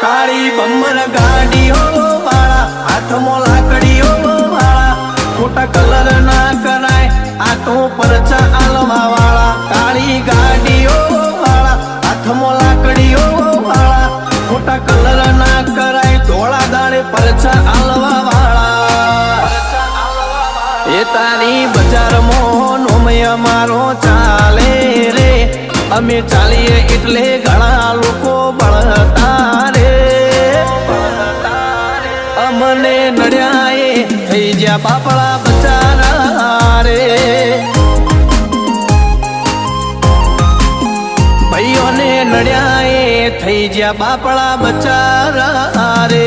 કાળી બમ્બર ગાડીઓ વાળા હાથમાં લાકડીઓ વાળા ખોટા કલર ના કરાય આ તો પરચા આલવા વાળા કાળી ગાડીઓ વાળા હાથમાં લાકડીઓ વાળા ખોટા કલર ના કરાય ધોળા દાડે પરચા આલવા વાળા એ તારી બજારમાં નોમય મારો ચાલે રે અમે ચાલીએ એટલે ઘણા લોકો બળતા રે અમને નડ્યા એ થઈ જ્યાં બાપડા બચારા રે ભાઈઓને નડ્યા એ થઈ જ્યાં બાપડા બચારા રે